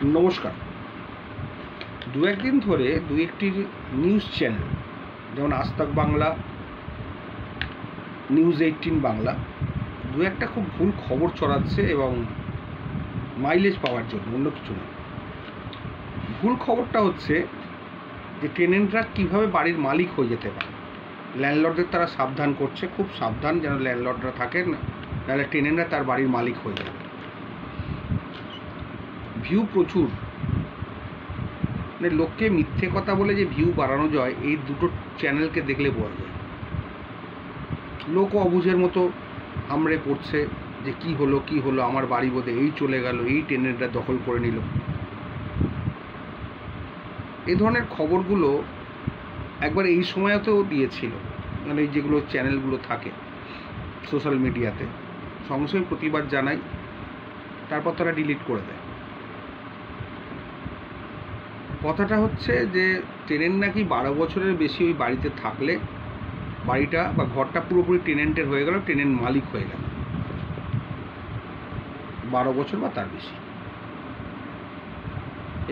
নমস্কার। দু একদিন ধরে দু একটি নিউজ চ্যানেল যেমন আজ তাক বাংলা, নিউজ 18 বাংলা দু একটা খুব ভুল খবর ছড়াচ্ছে এবং মাইলেজ পাওয়ার জন্য, অন্য কিছু না। ভুল খবরটা হচ্ছে যে টেনেন্টরা কীভাবে বাড়ির মালিক হয়ে যেতে পারে। ল্যান্ডলর্ডদের তারা সাবধান করছে, খুব সাবধান যেন ল্যান্ডলর্ডরা থাকেন, নাহলে টেনেন্টরা তার বাড়ির মালিক হয়ে যাবে। ভিউ প্রচুর, মানে লোককে মিথ্যে কথা বলে যে ভিউ বাড়ানো যায় এই দুটো চ্যানেলকে দেখলে বোঝা যায়। লোক অবুঝের মতো আমড়ে পড়ছে যে কি হলো আমার বাড়ি বোধে এই চলে গেল, এই টেনেন্টরা দখল করে নিল। এই ধরনের খবরগুলো একবার এই সময়তেও দিয়েছিল, মানে যেগুলো চ্যানেলগুলো থাকে সোশ্যাল মিডিয়াতে, সঙ্গে সঙ্গে প্রতিবাদ জানায়, তারপর তারা ডিলিট করে দেয়। কথাটা হচ্ছে যে টেনেন্ট নাকি 12 বছরের বেশি ওই বাড়িতে থাকলে বাড়িটা বা ঘরটা পুরোপুরি টেনেন্টের হয়ে গেল, টেনেন্ট মালিক হয়ে গেল 12 বছর বা তার বেশি।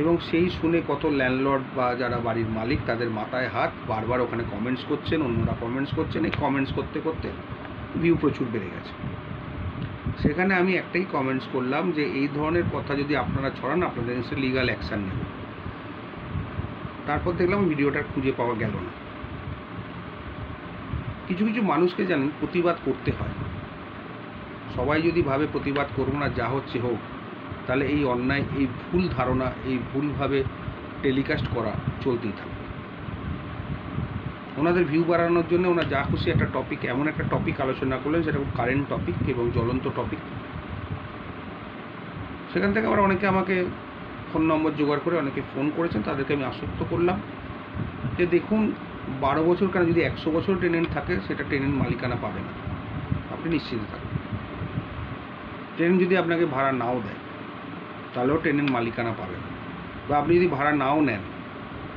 এবং সেই শুনে কত ল্যান্ডলর্ড বা যারা বাড়ির মালিক তাদের মাথায় হাত, বারবার ওখানে কমেন্টস করছেন, অন্যরা কমেন্টস করছেন। এই কমেন্টস করতে করতে ভিউ প্রচুর বেড়ে গেছে। সেখানে আমি একটাই কমেন্টস করলাম যে এই ধরনের কথা যদি আপনারা ছড়ান আপনাদের এগেইনস্টে লিগাল অ্যাকশান নেব। তারপর দেখলাম ভিডিওটা খুঁজে পাওয়া গেল না। কিছু কিছু মানুষকে জানেন প্রতিবাদ করতে হয়। সবাই যদি ভাবে প্রতিবাদ করবো না, যা হচ্ছে হোক, তাহলে এই অন্যায়, এই ভুল ধারণা, এই ভুলভাবে টেলিকাস্ট করা চলতেই থাকবে। ওনাদের ভিউ বাড়ানোর জন্য ওনারা যা খুশি একটা টপিক, এমন একটা টপিক আলোচনা করলেন সেটা খুব কারেন্ট টপিক এবং জ্বলন্ত টপিক। সেখান থেকে আবার অনেকে আমাকে ফোন নম্বর জোগাড় করে অনেকে ফোন করেছেন, তাদেরকে আমি আশ্বস্ত করলাম যে দেখুন 12 বছর কেন, যদি 100 বছর টেনেন্ট থাকে সেটা টেনেন্ট মালিকানা পাবে না, আপনি নিশ্চিত থাকুন। টেনেন্ট যদি আপনাকে ভাড়া নাও দেয় তাহলেও টেনেন্ট মালিকানা পাবে না, বা আপনি যদি ভাড়া নাও নেন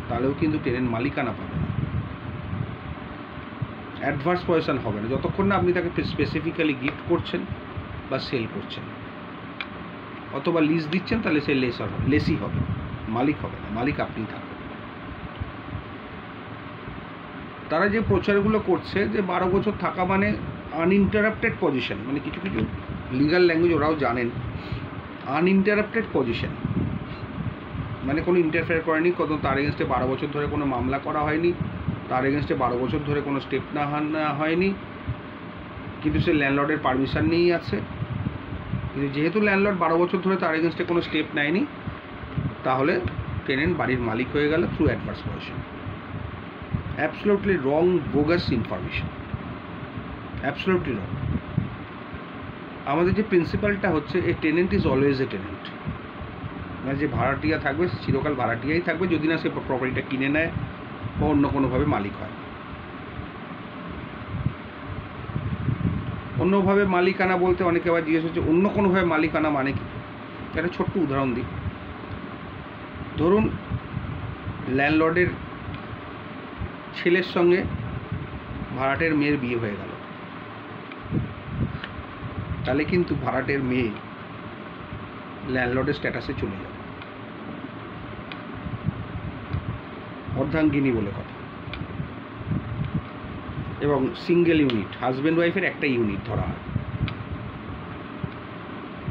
তাহলেও কিন্তু টেনেন্ট মালিকানা পাবে না। অ্যাডভার্স পজিশন হবে না যতক্ষণ না আপনি তাকে স্পেসিফিক্যালি গিফট করছেন বা সেল করছেন অথবা লিজ দিচ্ছেন, তাহলে সে লেসই হবে, মালিক হবে না। মালিক আপনিই থাকবেন। তারা যে প্রচারগুলো করছে যে 12 বছর থাকা মানে আনইন্টারাপ্টেড পজিশন, মানে কিছু কিছু লিগাল ল্যাঙ্গুয়েজ ওরাও জানেন। আনইন্টারাপ্টেড পজিশন মানে কোনো ইন্টারফেয়ার করেনি, তার এগেনস্টে 12 বছর ধরে কোনো মামলা করা হয়নি, তার এগেনস্টে 12 বছর ধরে কোনো স্টেপ নেওয়া হয়নি, কিন্তু সে ল্যান্ডলর্ডের পারমিশন নিয়েই আছে। কিন্তু যেহেতু ল্যান্ডলর্ড 12 বছর ধরে তার এগেনস্টে কোনো স্টেপ নেয়নি, তাহলে টেনেন্ট বাড়ির মালিক হয়ে গেল through adverse possession. Absolutely wrong, bogus information, absolutely wrong. আমাদের যে প্রিন্সিপালটা হচ্ছে a tenant is always a tenant, মানে যে ভাড়াটিয়া থাকবে চিরকাল ভাড়াটিয়াই থাকবে, যদি না সে প্রপার্টিটা কিনে নেয় বা অন্য কোনোভাবে মালিক হয়। অন্যভাবে মালিকানা বলতে অনেকে আবার জিজ্ঞেস হচ্ছে অন্য কোনোভাবে মালিকানা মানে কি। একটা ছোট্ট উদাহরণ দিই। ধরুন ল্যান্ডলর্ডের ছেলের সঙ্গে ভাড়াটের মেয়ের বিয়ে হয়ে গেল, তাহলে কিন্তু ভাড়াটের মেয়ে ল্যান্ডলর্ডের স্ট্যাটাসে চলে যাবে, অর্ধাঙ্গিনী বলে কথা। এবং সিঙ্গেল ইউনিট, হাজব্যান্ড ওয়াইফের একটা ইউনিট ধরা হয়,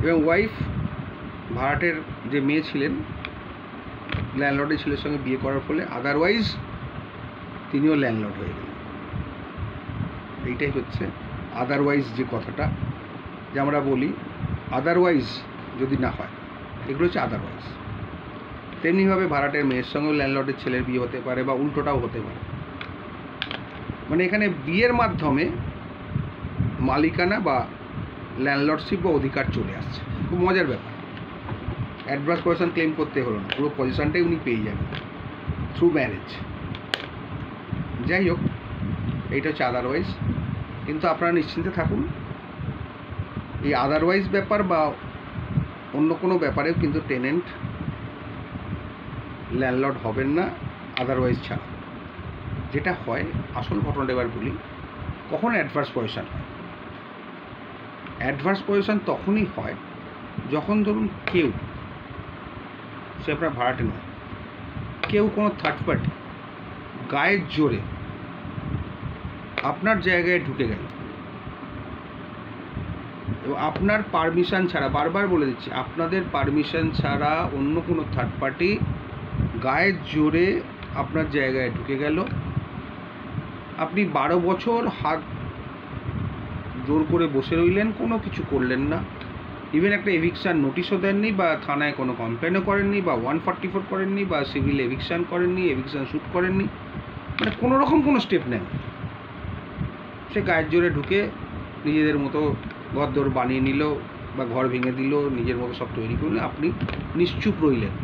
এবং ওয়াইফ ভাড়াটের যে মেয়ে ছিলেন ল্যান্ডলর্ডের ছেলের সঙ্গে বিয়ে করার ফলে আদারওয়াইজ তিনিও ল্যান্ডলর্ড হয়ে গেলেন। এইটাই হচ্ছে আদারওয়াইজ যে কথাটা, যে আমরা বলি আদারওয়াইজ যদি না হয়, এগুলো হচ্ছে আদারওয়াইজ। তেমনিভাবে ভাড়াটের মেয়ের সঙ্গেও ল্যান্ডলর্ডের ছেলের বিয়ে হতে পারে বা উল্টোটাও হতে পারে। মানে এখানে বিয়ের মাধ্যমে মালিকানা বা ল্যান্ডলর্ডশিপ বা অধিকার চলে আসছে। খুব মজার ব্যাপার। অ্যাডভার্স পজিশন ক্লেম করতে হলো না, পুরো পজিশনটাই উনি পেয়ে যাবেন থ্রু ম্যারেজ। যাই হোক, এইটা হচ্ছে আদারওয়াইজ। কিন্তু আপনারা নিশ্চিন্তে থাকুন, এই আদারওয়াইজ ব্যাপার বা অন্য কোনো ব্যাপারেও কিন্তু টেনেন্ট ল্যান্ডলর্ড হবেন না আদারওয়াইজ ছাড়া। যেটা হয়, আসল ঘটনাটা এবার বলি, কখন অ্যাডভার্স পজিশন হয়। অ্যাডভার্স পজিশন তখনই হয় যখন ধরুন কেউ সে আপনার ভাড়াটে নয়, কেউ কোনো থার্ড পার্টি গায়ের জোরে আপনার জায়গায় ঢুকে গেল এবং আপনার পারমিশন ছাড়া, বারবার বলে দিচ্ছি, আপনাদের পারমিশন ছাড়া অন্য কোনো থার্ড পার্টি গায়ের জোরে আপনার জায়গায় ঢুকে গেল, আপনি 12 বছর হাত জোর করে বসে রইলেন, কোনো কিছু করলেন না, ইভেন একটা এভিকশান নোটিশও দেননি, বা থানায় কোনো কমপ্লেনও করেননি, বা 144 করেননি, বা সিভিল এভিকশান করেননি, এভিকশান শ্যুট করেননি, মানে কোনো রকম কোনো স্টেপ নেন, সে গায়ের জোরে ঢুকে নিজেদের মতো ঘরদোর বানিয়ে নিল বা ঘর ভেঙে দিল, নিজের মতো সব তৈরি করলে আপনি নিশ্চুপ রইলেন,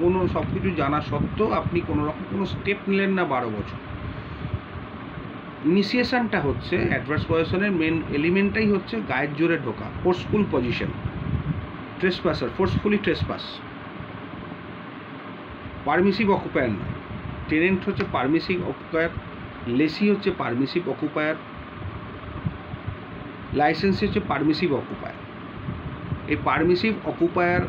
কোনো সব কিছু জানা সত্ত্বেও আপনি কোনো রকম কোনো স্টেপ নিলেন না 12 বছর। ইনিশিয়েশনটা হচ্ছে অ্যাডভার্স পজিশনের মেন এলিমেন্টটাই হচ্ছে গায়ের জোরে ঢোকা, forceful possession, trespasser, forcefully trespass, permissive occupier নয়। টেনেন্ট হচ্ছে পারমিসিভ অকুপায়ার, লেসি হচ্ছে পারমিসিভ অকুপায়ার, লাইসেন্সি হচ্ছে পারমিসিভ অকুপায়ার। এই পারমিসিভ অকুপায়ার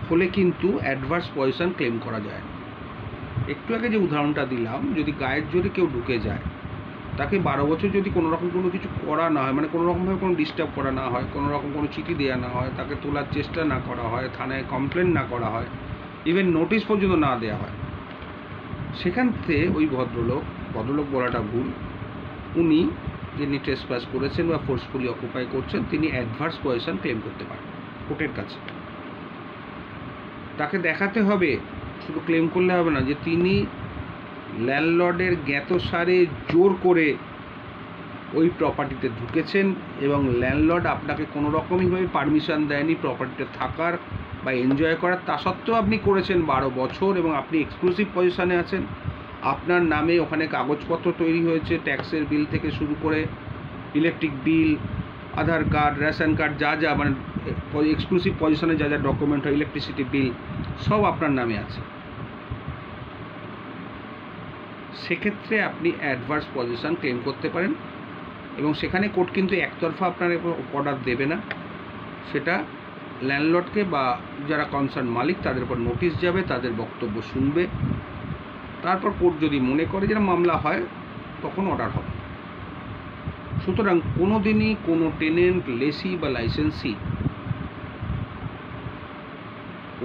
হলে কিন্তু অ্যাডভার্স পজিশন ক্লেম করা যায় না। একটু আগে যে উদাহরণটা দিলাম, যদি গায়ের জোরে কেউ ঢুকে যায়, তাকে 12 বছর যদি কোনো রকম কোনো কিছু করা না হয়, মানে কোনো রকমভাবে কোনো ডিস্টার্ব করা না হয়, কোনো রকম কোনো চিঠি দেওয়া না হয়, তাকে তোলার চেষ্টা না করা হয়, থানায় কমপ্লেন না করা হয়, ইভেন নোটিশ পর্যন্ত না দেওয়া হয়, সেখান থেকে ওই ভদ্রলোক বলাটা ভুল, উনি যিনি ট্রেসপাস করেছেন বা ফোর্সফুলি অকুপাই করছেন, তিনি অ্যাডভার্স পজিশন ক্লেম করতে পারেন কোর্টের কাছে। তাকে দেখাতে হবে, শুধু ক্লেম করলে হবে না, যে তিনি ল্যান্ডলর্ডের জ্ঞাতসারে জোর করে ওই প্রপার্টিতে ঢুকেছেন এবং ল্যান্ডলর্ড আপনাকে কোনো রকমইভাবে পারমিশন দেয়নি প্রপার্টিতে থাকার বা এনজয় করার, তা সত্ত্বেও আপনি করেছেন 12 বছর এবং আপনি এক্সক্লুসিভ পজিশনে আছেন। আপনার নামে ওখানে কাগজপত্র তৈরি হয়েছে, ট্যাক্সের বিল থেকে শুরু করে ইলেকট্রিক বিল, আধার কার্ড, রেশন কার্ড, যা যা মানে এক্সক্লুসিভ পজিশনে যা যা ডকুমেন্ট হয়, ইলেকট্রিসিটি বিল, সব আপনার নামে আছে। সেক্ষেত্রে আপনি অ্যাডভার্স পজিশন ক্লেম করতে পারেন এবং সেখানে কোর্ট কিন্তু একতরফা আপনার অর্ডার দেবে না, সেটা ল্যান্ডলর্ডকে বা যারা কনসার্ন মালিক তাদের উপর নোটিশ যাবে, তাদের বক্তব্য শুনবে, তারপর কোর্ট যদি মনে করে যেটা মামলা হয় তখন অর্ডার হবে। সুতরাং কোনো দিনই কোনো টেনেন্ট, লেসি বা লাইসেন্সি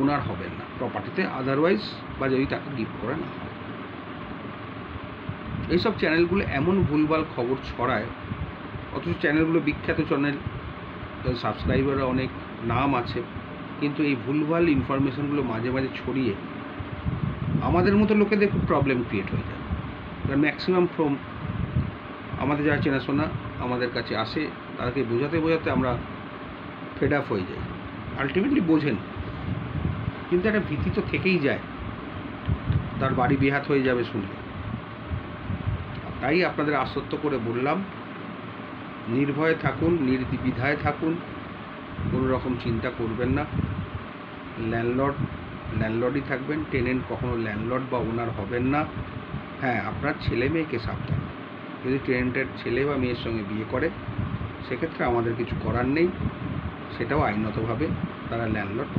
ওনার হবেন না প্রপার্টিতে, আদারওয়াইজ বা যদি তাকে গিফট করা না হয়। এইসব চ্যানেলগুলো এমন ভুলভাল খবর ছড়ায়, অথচ চ্যানেলগুলো বিখ্যাত চ্যানেল, সাবস্ক্রাইবাররা অনেক, নাম আছে, কিন্তু এই ভুলভাল ইনফরমেশনগুলো মাঝে মাঝে ছড়িয়ে আমাদের মতো লোকেদের খুব প্রবলেম ক্রিয়েট হয়ে যায়। কারণ ম্যাক্সিমাম ফ্রম আমাদের যারা চেনাশোনা আমাদের কাছে আসে, তাদেরকে বোঝাতে বোঝাতে আমরা ফেড আপ হয়ে যাই, আলটিমেটলি বোঝেন, কিন্তু একটা ভীতি তো থেকেই যায়, তার বাড়ি বেহাত হয়ে যাবে শুনলে। তাই আপনাদের আশ্বস্ত করে বললাম, নির্ভয়ে থাকুন, নির্দ্বিধায় থাকুন, কোনো রকম চিন্তা করবেন না, ল্যান্ডলর্ডই থাকবেন, টেনেন্ট কখনো ল্যান্ডলর্ড বা ওনার হবেন না। হ্যাঁ, আপনার ছেলে মেয়েকে সাবধান, যদি টেনেন্টের ছেলে বা মেয়ের সঙ্গে বিয়ে করে সেক্ষেত্রে আমাদের কিছু করার নেই, সেটাও আইনতভাবে তারা ল্যান্ডলর্ড